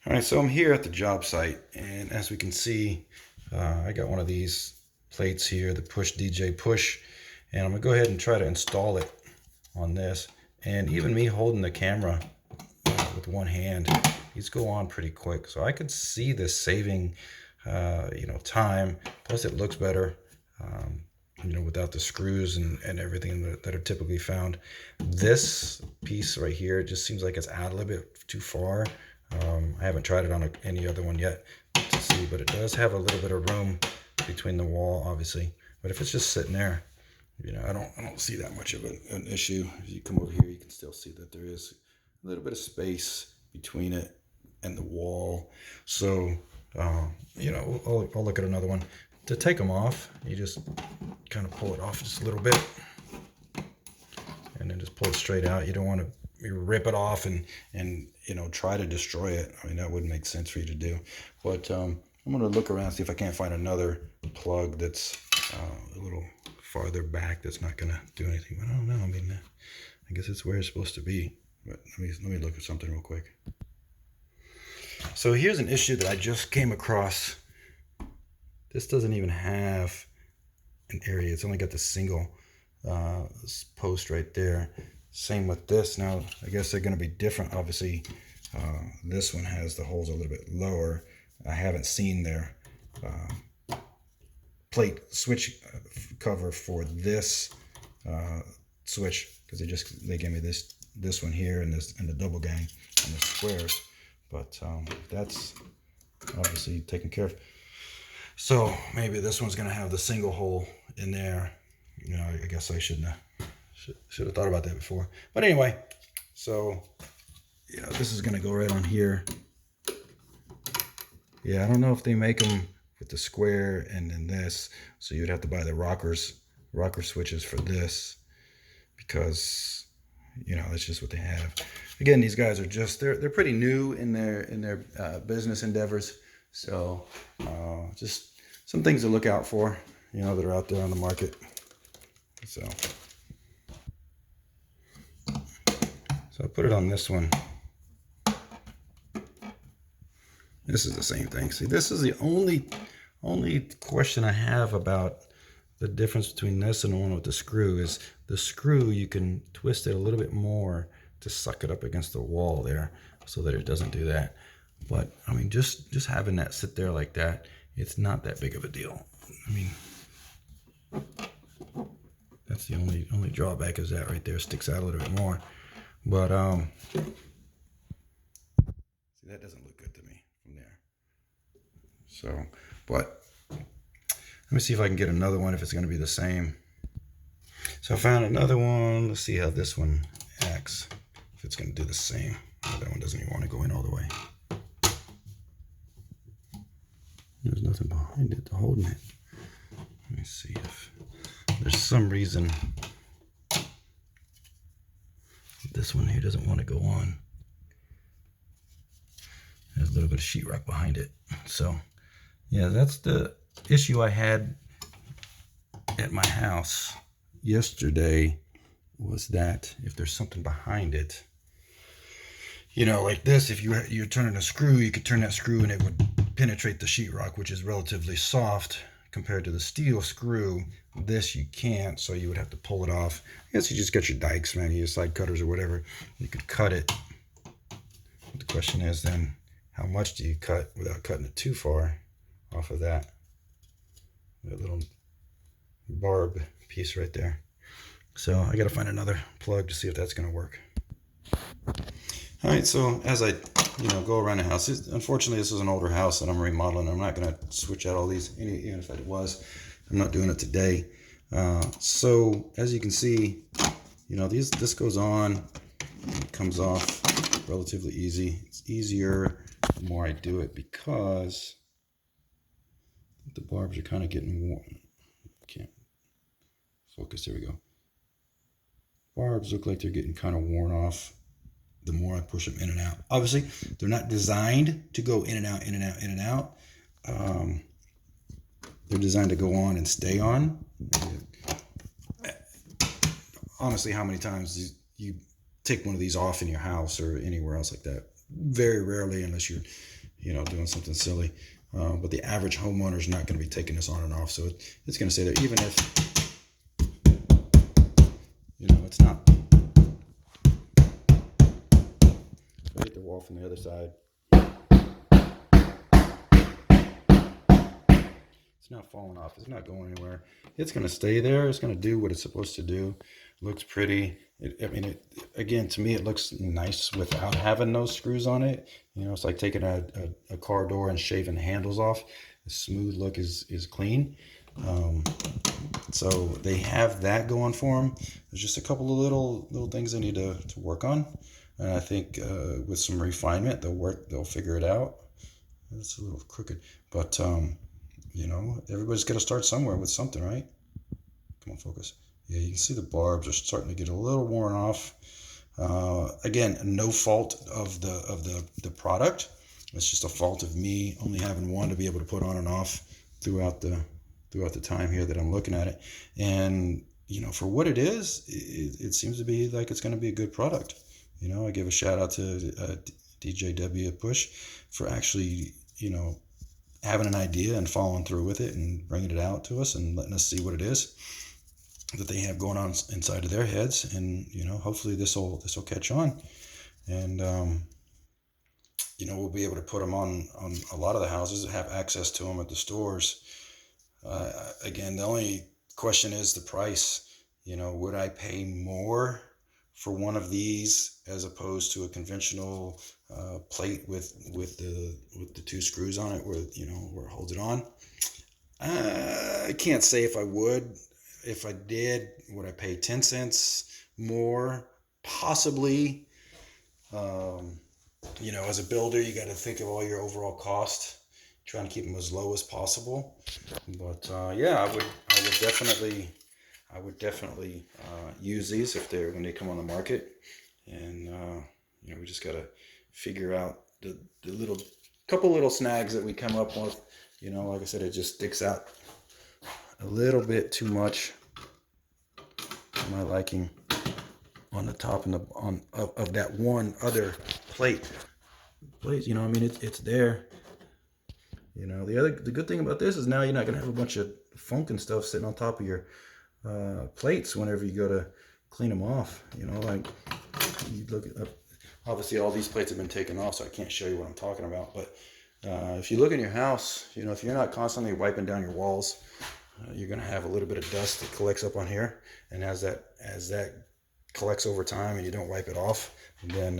All right, so I'm here at the job site, and as we can see, I got one of these plates here, the Push DJ Push, and I'm gonna go ahead and try to install it on this. And even me holding the camera with one hand, these go on pretty quick. So I could see this saving, time. Plus, it looks better, without the screws and everything that are typically found. This piece right here, it just seems like it's out a little bit too far. I haven't tried it on any other one yet to see, but it does have a little bit of room between the wall, obviously. But if it's just sitting there, I don't see that much of an issue. If you come over here, you can still see that there is a little bit of space between it and the wall. So, I'll look at another one. To take them off, you just kind of pull it off just a little bit, and then just pull it straight out. You don't want to rip it off and try to destroy it. I mean, that wouldn't make sense for you to do. But I'm gonna look around, see if I can't find another plug that's a little farther back that's not gonna do anything. But I don't know. I mean, I guess it's where it's supposed to be. But let me look at something real quick. So here's an issue that I just came across. This doesn't even have an area. It's only got the single post right there. Same with this. Now, I guess they're going to be different. Obviously, this one has the holes a little bit lower. I haven't seen their plate switch cover for this switch, because they gave me this one here and the double gang and the squares. But that's obviously taken care of. So maybe this one's going to have the single hole in there. I guess I should have thought about that before. But anyway, so this is going to go right on here. Yeah, I don't know if they make them with the square and then this. So you'd have to buy the rocker switches for this, because that's just what they have. Again, these guys are they're pretty new in their business endeavors. So just some things to look out for, that are out there on the market. So I put it on this one. This is the same thing. See, this is the only question I have about the difference between this and the one with the screw is the screw, you can twist it a little bit more to suck it up against the wall there so that it doesn't do that. But I mean, just having that sit there like that, it's not that big of a deal. I mean, that's the only drawback, is that right there sticks out a little bit more. But see, that doesn't look good to me from there. So, but let me see if I can get another one, if it's going to be the same. So I found another one. Let's see how this one acts, if it's going to do the same. Oh, that one doesn't even want to go in all the way. There's nothing behind it holding it. Let me see if there's some reason this one here doesn't want to go on. There's a little bit of sheetrock behind it. So yeah, that's the issue I had at my house yesterday, was that if there's something behind it, like this, if you're turning a screw, you could turn that screw and it would penetrate the sheetrock, which is relatively soft compared to the steel screw. This you can't, so you would have to pull it off. I guess you just got your dikes, man, your side cutters or whatever. You could cut it. But the question is then, how much do you cut without cutting it too far off of that little barb piece right there? So I got to find another plug to see if that's going to work. All right, so as I go around the house, unfortunately this is an older house that I'm remodeling. I'm not going to switch out all these, even if it was. I'm not doing it today. So as you can see, this goes on, it comes off relatively easy. It's easier the more I do it, because the barbs are kind of getting worn. Can't focus. There we go. Barbs look like they're getting kind of worn off the more I push them in and out. Obviously, they're not designed to go in and out, in and out, in and out. They're designed to go on and stay on. Honestly, how many times you take one of these off in your house or anywhere else like that? Very rarely, unless you're you know, doing something silly. But the average homeowner is not going to be taking this on and off, so it's going to stay there, even if, you know, it's not. So I hit the wall from the other side. It's not falling off. It's not going anywhere. It's going to stay there. It's going to do what it's supposed to do. It looks pretty. Again, to me, it looks nice without having those screws on it. You know, it's like taking a car door and shaving the handles off. The smooth look is clean. So they have that going for them. There's just a couple of little things they need to work on. And I think with some refinement, they'll figure it out. It's a little crooked, but you know, everybody's got to start somewhere with something, right? Come on, focus. Yeah, you can see the barbs are starting to get a little worn off. Again, no fault of the product. It's just a fault of me only having one to be able to put on and off throughout the time here that I'm looking at it. And you know, for what it is, it seems to be like it's going to be a good product. You know, I give a shout out to DJW PUSH for actually, you know, having an idea and following through with it and bringing it out to us and letting us see what it is that they have going on inside of their heads. And you know, hopefully this will catch on, and you know, we'll be able to put them on a lot of the houses that have access to them at the stores. Again, the only question is the price. You know, would I pay more for one of these as opposed to a conventional plate with the two screws on it, where, you know, where it holds it on? I can't say if I would. If I did, would I pay 10 cents more? Possibly. You know, as a builder, you got to think of all your overall cost, trying to keep them as low as possible. But yeah, I would definitely use these when they come on the market. And you know, we just got to figure out the couple little snags that we come up with. You know, like I said, it just sticks out a little bit too much for my liking on the top and of that one other plate. You know, I mean, it's there. You know, the good thing about this is now you're not gonna have a bunch of funk and stuff sitting on top of your plates whenever you go to clean them off. You know, like you look at, obviously all these plates have been taken off, so I can't show you what I'm talking about. But if you look in your house, you know, if you're not constantly wiping down your walls, you're gonna have a little bit of dust that collects up on here, and as that collects over time and you don't wipe it off, then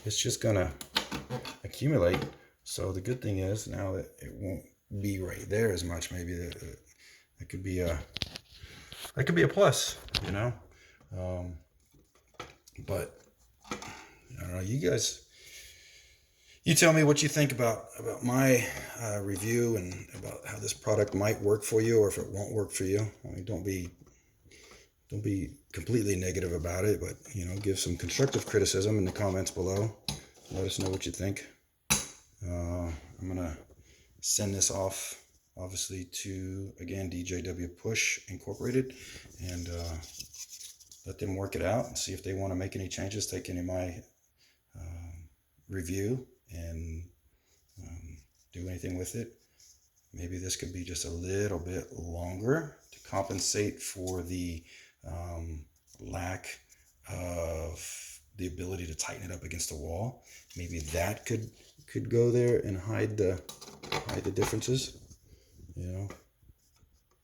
it's just gonna accumulate. So the good thing is now that it won't be right there as much. Maybe that could be a plus, you know. But I don't know, you guys, you tell me what you think about my review and about how this product might work for you or if it won't work for you. I mean, don't be completely negative about it, but you know, give some constructive criticism in the comments below. Let us know what you think. I'm gonna send this off, obviously, to, again, DJW PUSH Incorporated, and let them work it out and see if they want to make any changes, take any of my review and do anything with it. Maybe this could be just a little bit longer to compensate for the lack of the ability to tighten it up against the wall. Maybe that could go there and hide the differences. You know,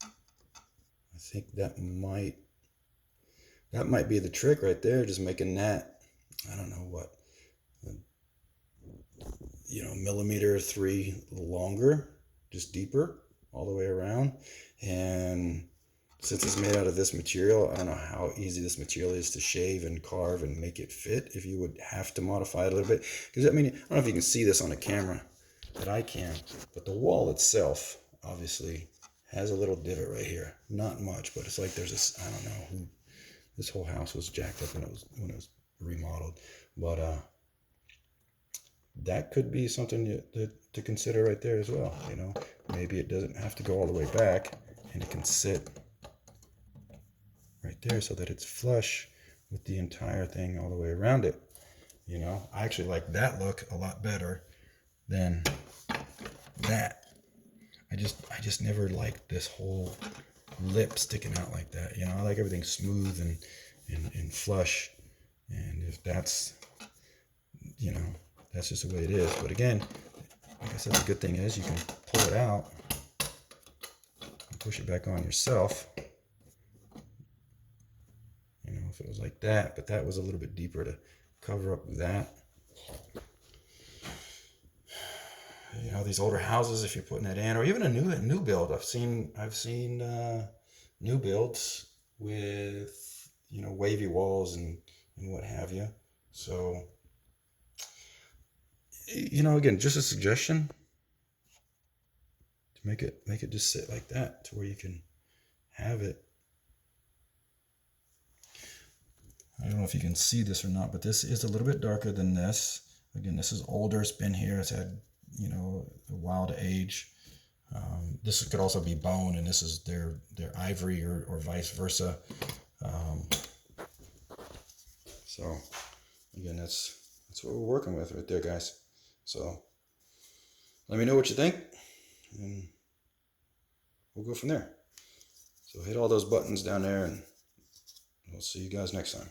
I think that might be the trick right there, just making that, I don't know what, you know, millimeter 3 longer, just deeper all the way around. And since it's made out of this material, I don't know how easy this material is to shave and carve and make it fit, if you would have to modify it a little bit. Because, I mean, I don't know if you can see this on the camera, but I can. But the wall itself, obviously, has a little divot right here. Not much, but it's like there's this, I don't know, this whole house was jacked up when it was remodeled. But that could be something to consider right there as well. You know, maybe it doesn't have to go all the way back, and it can sit right there so that it's flush with the entire thing all the way around it. You know, I actually like that look a lot better than that. I just never liked this whole lip sticking out like that. You know, I like everything smooth and flush. And if that's, you know, that's just the way it is. But again, like I said, the good thing is you can pull it out and push it back on yourself. You know, if it was like that, but that was a little bit deeper to cover up that. You know, these older houses, if you're putting it in, or even a new build. I've seen new builds with, you know, wavy walls and what have you. So, you know, again, just a suggestion to make it just sit like that to where you can have it. I don't know if you can see this or not, but this is a little bit darker than this. Again, this is older. It's been here. It's had, you know, a while to age. This could also be bone, and this is their ivory, or vice versa. So again, that's what we're working with right there, guys. So let me know what you think, and we'll go from there. So hit all those buttons down there, and we'll see you guys next time.